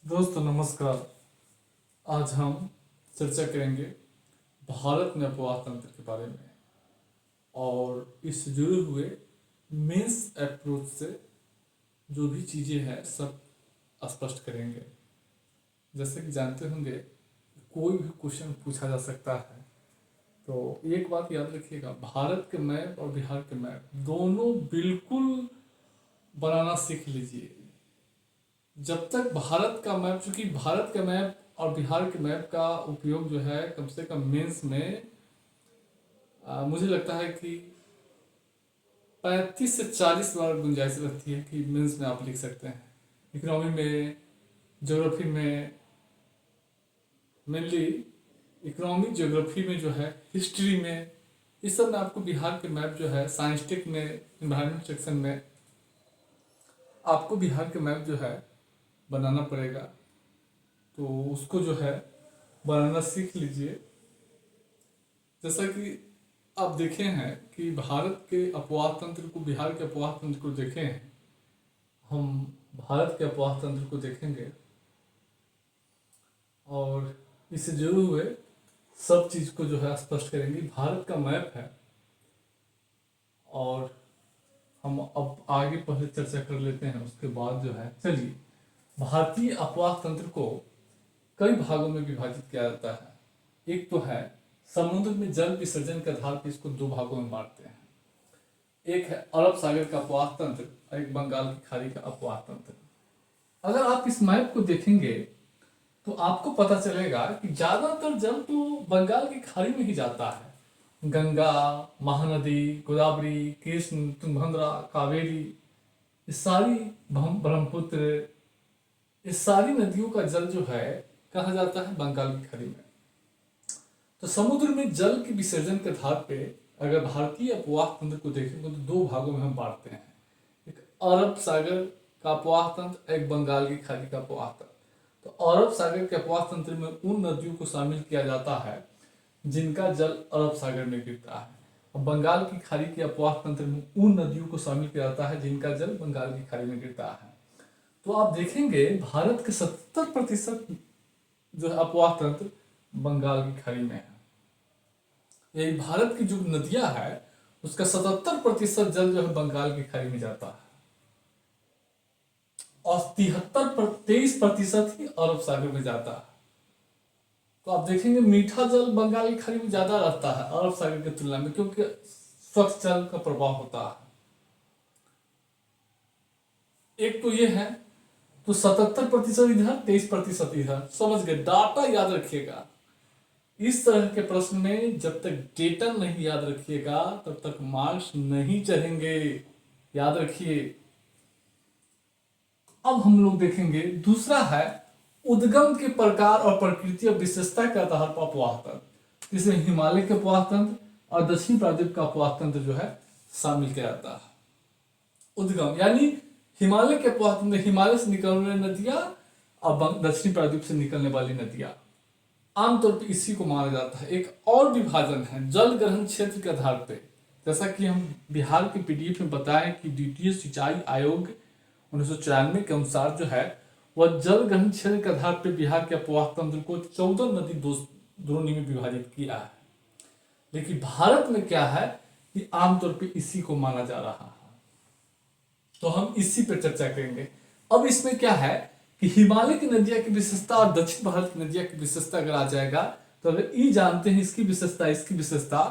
दोस्तों नमस्कार। आज हम चर्चा करेंगे भारत में अपवाह तंत्र के बारे में और इससे जुड़े हुए मेंस अप्रोच से जो भी चीज़ें हैं सब स्पष्ट करेंगे। जैसे कि जानते होंगे कोई भी क्वेश्चन पूछा जा सकता है, तो एक बात याद रखिएगा, भारत के मैप और बिहार के मैप दोनों बिल्कुल बनाना सीख लीजिए। जब तक भारत का मैप, चूंकि भारत का मैप और बिहार के मैप का उपयोग जो है कम से कम मेंस में मुझे लगता है कि 35 से 40 बार गुंजाइश रहती है कि मेंस में आप लिख सकते हैं। इकोनॉमी में, ज्योग्राफी में, मेनली इकोनॉमी ज्योग्राफी में जो है, हिस्ट्री में, इस सब में आपको बिहार के मैप जो है, साइंटिफिक में, इन्वायरमेंट सेक्शन में आपको बिहार के मैप जो है बनाना पड़ेगा। तो उसको जो है बनाना सीख लीजिए। जैसा कि आप देखे हैं कि भारत के अपवाह तंत्र को, बिहार के अपवाह तंत्र को देखे हैं, हम भारत के अपवाह तंत्र को देखेंगे और इससे जुड़े हुए सब चीज़ को जो है स्पष्ट करेंगे। भारत का मैप है और हम अब आगे पहले चर्चा कर लेते हैं, उसके बाद जो है चलिए। भारतीय अपवाह तंत्र को कई भागों में विभाजित किया जाता है। एक तो है समुद्र में जल विसर्जन के आधार पर इसको दो भागों में बांटते हैं। एक है अरब सागर का अपवाह तंत्र और एक बंगाल की खाड़ी का अपवाह तंत्र। अगर आप इस मैप को देखेंगे तो आपको पता चलेगा कि ज्यादातर जल तो बंगाल की खाड़ी में ही जाता है। गंगा, महानदी, गोदावरी, कृष्ण, तुंगभद्रा, कावेरी, ये सारी, ब्रह्मपुत्र, ये सारी नदियों का जल जो है कहा जाता है बंगाल की खाड़ी में। तो समुद्र में जल के विसर्जन के आधार पे अगर भारतीय अपवाह तंत्र को देखेंगे तो दो भागों में हम बांटते हैं। एक अरब सागर का अपवाह तंत्र, एक बंगाल की खाड़ी का अपवाह तंत्र। तो अरब सागर के अपवाह तंत्र में उन नदियों को शामिल किया जाता है जिनका जल अरब सागर में गिरता है, और बंगाल की खाड़ी के अपवाह तंत्र में उन नदियों को शामिल किया जाता है जिनका जल बंगाल की खाड़ी में गिरता है। तो आप देखेंगे भारत के 70% जो है अपवाह तंत्र बंगाल की खाड़ी में है। यही भारत की जो नदियां है उसका 77% जल जो है बंगाल की खाड़ी में जाता है और 23% ही अरब सागर में जाता है। तो आप देखेंगे मीठा जल बंगाल की खाड़ी में ज्यादा रहता है अरब सागर की तुलना में, क्योंकि स्वच्छ जल का प्रभाव होता है। एक तो ये है, तो 77% इधर, 23% इधर। समझ गए? डाटा याद रखिएगा। इस तरह के प्रश्न में जब तक डेटा नहीं याद रखिएगा तब तक मार्क्स नहीं चढ़ेंगे, याद रखिए। अब हम लोग देखेंगे दूसरा है उद्गम के प्रकार और प्रकृति और विशेषता के आधार पर अपवाह तंत्र। इसमें हिमालय के अपवाह तंत्र और दक्षिण प्रायद्वीप का अपवाह तंत्र जो है शामिल किया जाता है। उद्गम यानी हिमालय के अपवाह तंत्र, हिमालय से निकलने वाली नदियां और दक्षिण प्रायद्वीप से निकलने वाली नदियां, आमतौर पर इसी को माना जाता है। एक और विभाजन है जल ग्रहण क्षेत्र के आधार पर। जैसा कि हम बिहार के पीडीएफ में बताएं कि द्वितीय सिंचाई आयोग 1994 के अनुसार जो है वह जल ग्रहण क्षेत्र के आधार पर बिहार के अपवाह तंत्र को 14 नदी द्रोणी में विभाजित किया है। लेकिन भारत में क्या है कि आमतौर पर इसी को माना जा रहा है, तो हम इसी पर चर्चा करेंगे। अब इसमें क्या है कि हिमालय की नदियां की विशेषता और दक्षिण भारत की नदियां की विशेषता अगर आ जाएगा, तो अगर ई जानते हैं इसकी विशेषता, इसकी विशेषता,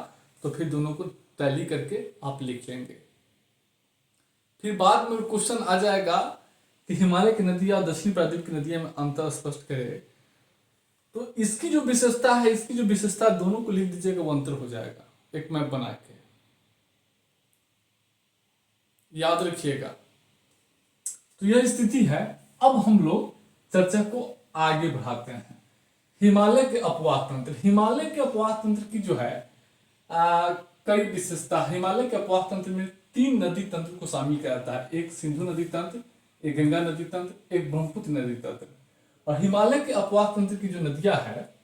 तो फिर दोनों को टैली करके आप लिख लेंगे। फिर बाद में क्वेश्चन आ जाएगा कि हिमालय की नदियां और दक्षिण प्रायद्वीप की नदियां में अंतर स्पष्ट करें, तो इसकी जो विशेषता है, इसकी जो विशेषता, दोनों को लिख दीजिएगा, वो अंतर हो जाएगा एक मैप बना के, याद रखिएगा। तो यह स्थिति है। अब हम लोग चर्चा को आगे बढ़ाते हैं। हिमालय के अपवाह तंत्र, हिमालय के अपवाह तंत्र की जो है कई विशेषता। हिमालय के अपवाह तंत्र में 3 नदी तंत्र को शामिल किया जाता है। एक सिंधु नदी तंत्र, एक गंगा नदी तंत्र, एक ब्रह्मपुत्र नदी तंत्र। और हिमालय के अपवाह तंत्र की जो नदियां है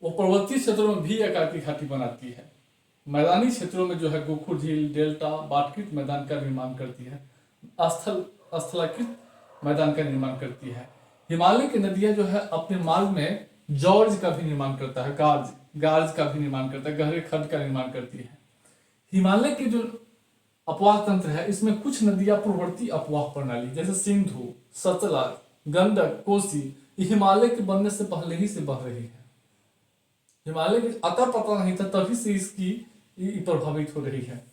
वो पर्वतीय क्षेत्रों में भी आकार की घाटी बनाती है। मैदानी क्षेत्रों में जो है गोखुर झील, डेल्टा, बाटकृत मैदान का निर्माण करती है, स्थलाकृत मैदान का निर्माण करती है। हिमालय की नदियां जो है अपने मार्ग में जॉर्ज का भी निर्माण करता है, गार्ज गार्ज का भी निर्माण करता है, गहरे खड्ड का निर्माण करती है। हिमालय के जो अपवाह तंत्र है इसमें कुछ नदियां पूर्ववर्ती अपवाह प्रणाली जैसे सिंधु, सतलज, गंडक, कोसी ये हिमालय के बनने से पहले ही से बह रही है। हिमालय के अता पता नहीं था तभी से इसकी प्रभावित हो रही है।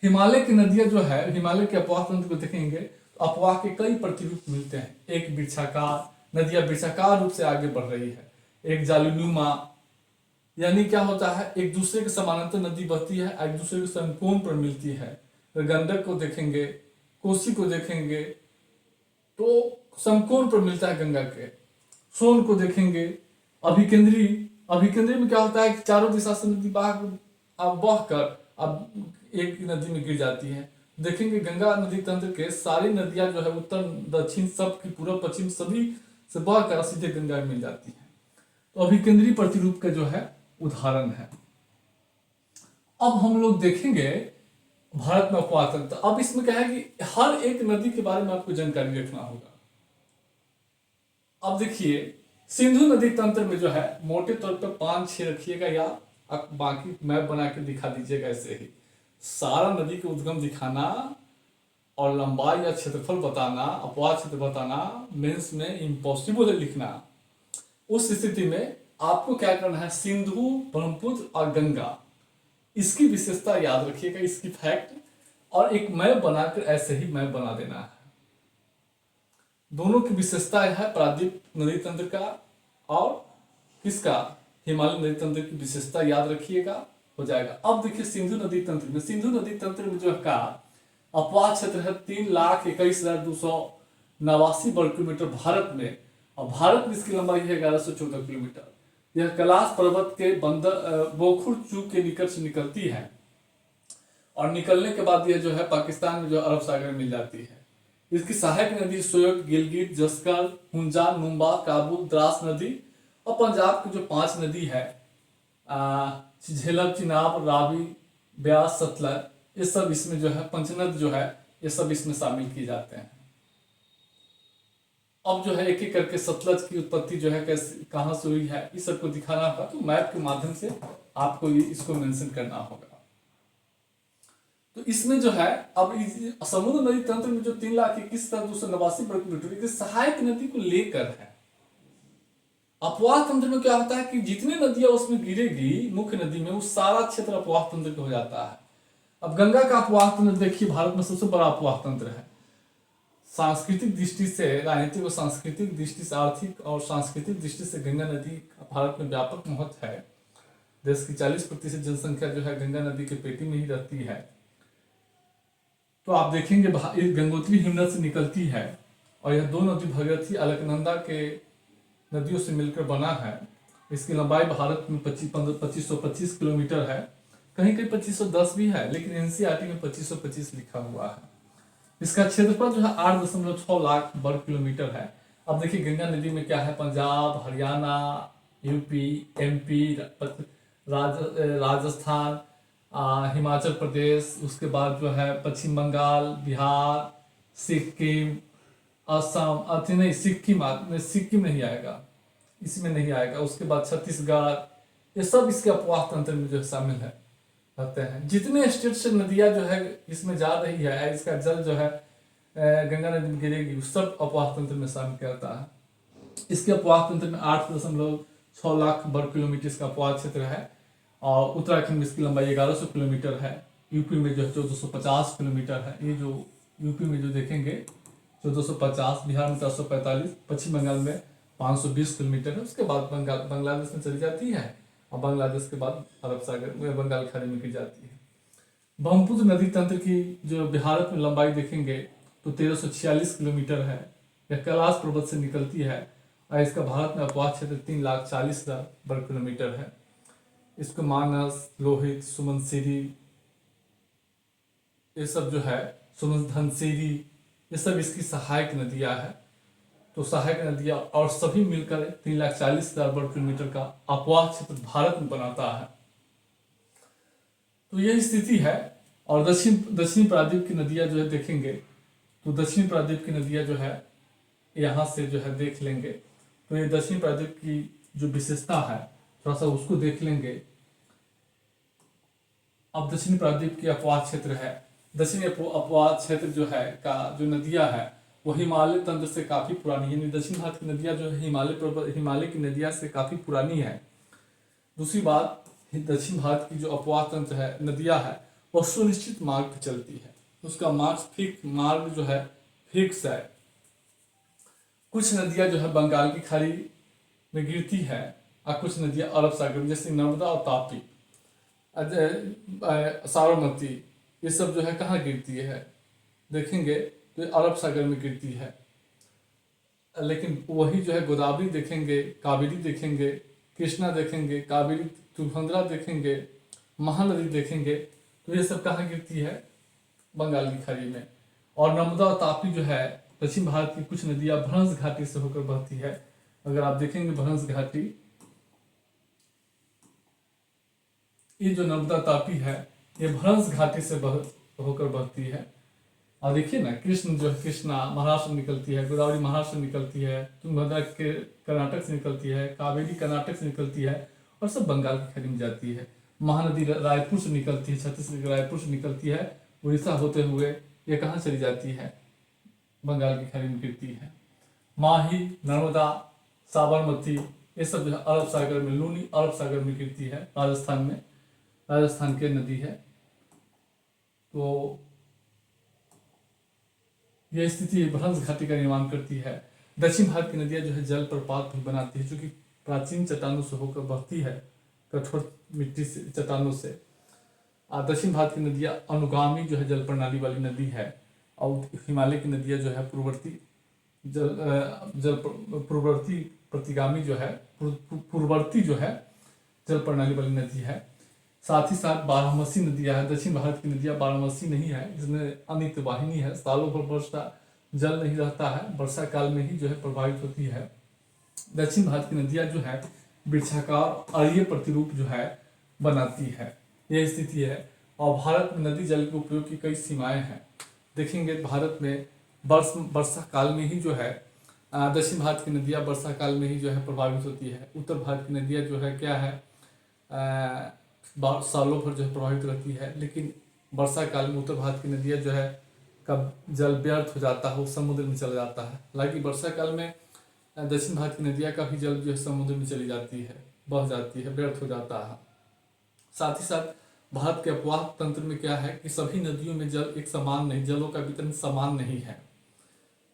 हिमालय की नदियां जो है हिमालय के अपवाह तंत्र को देखेंगे तो अपवाह के कई प्रतिरूप मिलते हैं। एक वृक्षाकार नदियां वृक्षाकार रूप से आगे बढ़ रही है, एक जालनुमा यानी क्या होता है एक दूसरे के समानांतर नदी बहती है, एक दूसरे के समकोण पर मिलती है। गंडक को देखेंगे, कोसी को देखेंगे तो समकोण पर मिलता है गंगा के। सोन को देखेंगे, अभिकेंद्री अभिकेंद्री में क्या होता है कि चारों दिशा से नदी बह कर अब एक नदी में गिर जाती है। देखेंगे गंगा नदी तंत्र के सारी नदियां जो है उत्तर दक्षिण सब की पूर्व पश्चिम सभी से बहकर सीधे गंगा में मिल जाती है। तो अभिकेंद्री प्रतिरूप का जो है उदाहरण है। अब हम लोग देखेंगे भारत में अपवाह तंत्र। अब इसमें क्या है कि हर एक नदी के बारे में आपको जानकारी रखना होगा। अब देखिए सिंधु नदी तंत्र में जो है मोटे तौर पर 5-6 रखिएगा या बाकी मैप बना के दिखा दीजिएगा। ऐसे ही सारा नदी के उद्गम दिखाना और लंबाई या क्षेत्रफल बताना, अपवाह क्षेत्र बताना मेंस में इम्पॉसिबल है लिखना। उस स्थिति में आपको क्या करना है, सिंधु, ब्रह्मपुत्र और गंगा इसकी विशेषता याद रखिएगा, इसकी फैक्ट, और एक मैप बनाकर ऐसे ही मैप बना देना है। दोनों की विशेषता है प्रायद्वीप नदी तंत्र का और किसका, हिमालय नदी तंत्र की विशेषता याद रखिएगा, हो जाएगा। अब देखिए सिंधु नदी तंत्र में, सिंधु नदी तंत्र में जो का अपवाह क्षेत्र है 3,21,289 वर्ग किलोमीटर भारत में, और भारत में इसकी लंबाई है 1114 किलोमीटर। यह कैलाश पर्वत के बंदर बोखुर चू के निकट से निकलती है और निकलने के बाद यह जो है पाकिस्तान में जो अरब सागर में मिल जाती है। इसकी सहायक नदी सोयग, गिलगित, जस्कर, हुंजा, नुम्बा, काबुल, द्रास नदी और पंजाब की जो 5 नदी है झेलम, चिनाब, रावी, ब्यास, सतलज, ये सब इसमें जो है पंचनद जो है ये सब इसमें शामिल किए जाते हैं। अब जो है एक एक करके सतलज की उत्पत्ति जो है कैसे कहाँ से हुई है इस सबको दिखाना होगा, तो मैप के माध्यम से आपको इसको मेंशन करना होगा। तो इसमें जो है अब समुद्र नदी तंत्र में जो 3,21,289 वर्ग किलोमीटर सहायक नदी को लेकर है। अपवाह तंत्र में क्या होता है कि जितनी नदियां उसमें गिरेगी मुख्य नदी में, वो सारा क्षेत्र अपवाह तंत्र का हो जाता है। अब गंगा का अपवाह तंत्र देखिए भारत में सबसे बड़ा अपवाह तंत्र है। सांस्कृतिक दृष्टि से, राजनीतिक और सांस्कृतिक दृष्टि से, आर्थिक और सांस्कृतिक दृष्टि से गंगा नदी भारत में व्यापक महत्व है। देश की 40% जनसंख्या जो है गंगा नदी के पेटी में ही रहती है। तो आप देखेंगे गंगोत्री हिमनद से निकलती है और यह दो नदी भगीरथी, अलकनंदा के नदियों से मिलकर बना है। इसकी लंबाई भारत में 2525 किलोमीटर है, कहीं कहीं 2510 भी है, लेकिन एनसीईआरटी में 2525 लिखा हुआ है। इसका क्षेत्रफल जो है 8.6 लाख वर्ग किलोमीटर है। अब देखिए गंगा नदी में क्या है, पंजाब, हरियाणा, यूपी, एमपी, राजस्थान, हिमाचल प्रदेश, उसके बाद जो है पश्चिम बंगाल, बिहार, सिक्किम, असम, नहीं सिक्किम नहीं आएगा, इसमें नहीं आएगा। उसके बाद छत्तीसगढ़, ये सब इसके अपवाह तंत्र में जो शामिल है रहते हैं। जितने स्टेट से नदियां जो है इसमें जा रही है, इसका जल जो है गंगा नदी में गिरेगी, सब अपवाह तंत्र में शामिल करता है। इसके अपवाह तंत्र में 8.6 लाख वर्ग किलोमीटर इसका अपवाह क्षेत्र है और उत्तराखंड में इसकी लंबाई 1100 किलोमीटर है। यूपी में जो है 1450 किलोमीटर है। ये जो यूपी में जो देखेंगे 1450, बिहार में 445, पश्चिम बंगाल में 520 किलोमीटर है। उसके बाद बांग्लादेश में चली जाती है और बांग्लादेश के बाद अरब सागर बंगाल खाड़ी में गिर जाती है। ब्रह्मपुत्र नदी तंत्र की जो भारत में लंबाई देखेंगे तो 1346 किलोमीटर है। यह कैलाश पर्वत से निकलती है और इसका भारत में अपवाह क्षेत्र 3,40,000 वर्ग किलोमीटर है। इसको मानस, लोहित, सुमनसिरी, ये सब जो है धनसिरी, ये सब इसकी सहायक नदियां है। तो सहायक नदियां और सभी मिलकर 3,40,000 वर्ग किलोमीटर का अपवाह क्षेत्र भारत में बनाता है। तो यही स्थिति है। और दक्षिण प्रायद्वीप की नदियां जो है देखेंगे तो दक्षिण प्रायद्वीप की नदियां जो है यहाँ से जो है देख लेंगे। तो ये दक्षिणी प्रायद्वीप की जो विशेषता है थोड़ा सा उसको देख लेंगे। अब दक्षिणी प्रायद्वीप की अपवाद क्षेत्र है। दक्षिणी अपवाद क्षेत्र जो है का जो नदियां है वो हिमालय तंत्र से काफी पुरानी है। दक्षिण भारत की नदियां जो है हिमालय की नदियां से काफी पुरानी है। दूसरी बात, दक्षिण भारत की जो अपवाद तंत्र है नदियां है वह सुनिश्चित मार्ग पर चलती है। उसका मार्ग जो है फिक्स है। कुछ नदियां जो है बंगाल की खाड़ी में गिरती है और कुछ नदियां अरब सागर में, जैसे नर्मदा और तापी, साबरमती, ये सब जो है कहाँ गिरती है देखेंगे तो ये अरब सागर में गिरती है। लेकिन वही जो है गोदावरी देखेंगे, कावेरी देखेंगे, कृष्णा देखेंगे, कावेरी तुंगभद्रा देखेंगे, महानदी देखेंगे तो ये सब कहाँ गिरती है, बंगाल की खाड़ी में। और नर्मदा और तापी जो है दक्षिण भारत की कुछ नदियां भ्रंश घाटी से होकर बहती है। अगर आप देखेंगे भ्रंश घाटी, ये जो नर्मदा तापी है ये भ्रंश घाटी से होकर बहती है। और देखिए ना, कृष्ण जो है कृष्णा महाराष्ट्र निकलती है, गोदावरी महाराष्ट्र निकलती है, तुंगभद्रा के कर्नाटक से निकलती है, कावेरी कर्नाटक से निकलती है और सब बंगाल की खाड़ी में जाती है। महानदी रायपुर से निकलती है, छत्तीसगढ़ रायपुर से निकलती है, उड़ीसा होते हुए ये कहाँ चली जाती है, बंगाल की खाड़ी में गिरती है। माही, नर्मदा, साबरमती, ये सब जो है अरब सागर में, लूनी अरब सागर में गिरती है, राजस्थान में, राजस्थान की नदी है। तो यह स्थिति भ्रंश घाटी का निर्माण करती है। दक्षिण भारत की नदियां जो है जल प्रपात भी बनाती है, जो कि प्राचीन चट्टानों से होकर बहती है, कठोर मिट्टी से, चट्टानों से। दक्षिण भारत की नदियां अनुगामी जो है जल प्रणाली वाली नदी है और हिमालय की नदियां जो है पूर्ववर्ती प्रतिगामी जो है पूर्ववर्ती जो है जल प्रणाली वाली नदी है। साथ ही साथ बारहमासी नदियां है। दक्षिण भारत की नदियां बारहमासी नहीं है, इसमें अनित्य वाहिनी है, सालों भर वर्षा जल नहीं रहता है, वर्षा काल में ही जो है प्रभावित होती है। दक्षिण भारत की नदियां जो है वृक्षाकार अरीय प्रतिरूप जो है बनाती है, यह स्थिति है। और भारत में नदी जल के उपयोग की कई सीमाएं हैं। देखेंगे भारत में वर्षा काल में ही जो है दक्षिण भारत की नदियां वर्षा काल में ही जो है प्रभावित होती है। उत्तर भारत की नदियां जो है क्या है, सालों भर जो है प्रभावित रहती है, लेकिन वर्षा काल में उत्तर भारत की नदियां जो है कब जल व्यर्थ हो जाता है, वो समुद्र में चला जाता है। हालांकि वर्षा काल में दक्षिण भारत की नदियां का भी जल जो है समुद्र में चली जाती है, बह जाती है, व्यर्थ हो जाता है। साथ ही साथ भारत के अपवाह तंत्र में क्या है कि सभी नदियों में जल एक समान नहीं, जलों का वितरण समान नहीं है,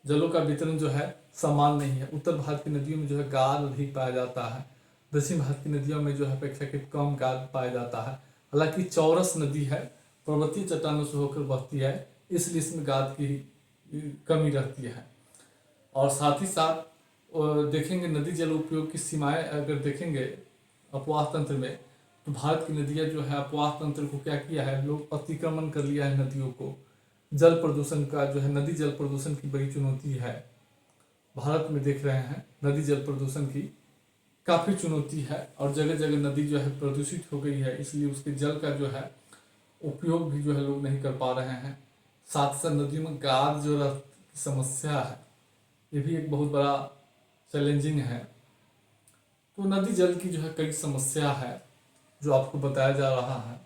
जलों का वितरण जो है समान नहीं है। उत्तर भारत की नदियों में जो है गाद अधिक पाया जाता है, दक्षिण भारत की नदियों में जो है अपेक्षाकृत कम गाद पाया जाता है। हालांकि चौरस नदी है, पर्वतीय चट्टानों से होकर बहती है, इसलिए इसमें गाद की कमी रहती है। और साथ ही साथ देखेंगे नदी जल उपयोग की सीमाएं अगर देखेंगे अपवाह तंत्र में, तो भारत की नदियां जो है अपवाह तंत्र को क्या किया है, लोग अतिक्रमण कर लिया है नदियों को। जल प्रदूषण का जो है, नदी जल प्रदूषण की बड़ी चुनौती है। भारत में देख रहे हैं नदी जल प्रदूषण की काफ़ी चुनौती है और जगह जगह नदी जो है प्रदूषित हो गई है, इसलिए उसके जल का जो है उपयोग भी जो है लोग नहीं कर पा रहे हैं। साथ साथ नदियों में गाद जो समस्या है, ये भी एक बहुत बड़ा चैलेंजिंग है। तो नदी जल की जो है कई समस्या है जो आपको बताया जा रहा है।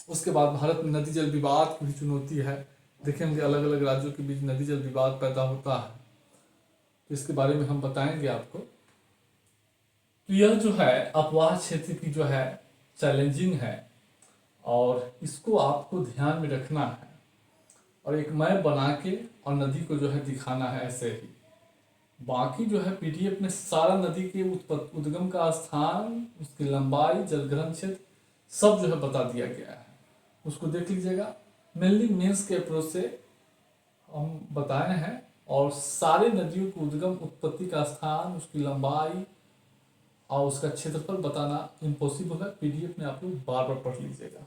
उसके बाद भारत में नदी जल विवाद की भी चुनौती है। देखेंगे अलग अलग राज्यों के बीच नदी जल विवाद पैदा होता है, तो इसके बारे में हम बताएंगे आपको। तो यह जो है अपवाह क्षेत्र की जो है चैलेंजिंग है और इसको आपको ध्यान में रखना है और एक मैप बना के और नदी को जो है दिखाना है ऐसे ही। बाकी जो है पीडीएफ में सारा नदी के उद्गम का स्थान, उसकी लंबाई, जलग्रहण क्षेत्र सब जो है बता दिया गया है, उसको देख लीजिएगा। मेनली मेंस के अप्रोच से हम बताए हैं और सारे नदियों के उद्गम, उत्पत्ति का स्थान, उसकी लंबाई और उसका क्षेत्रफल बताना इम्पॉसिबल है। पीडीएफ में आप लोग बार बार पढ़ लीजिएगा।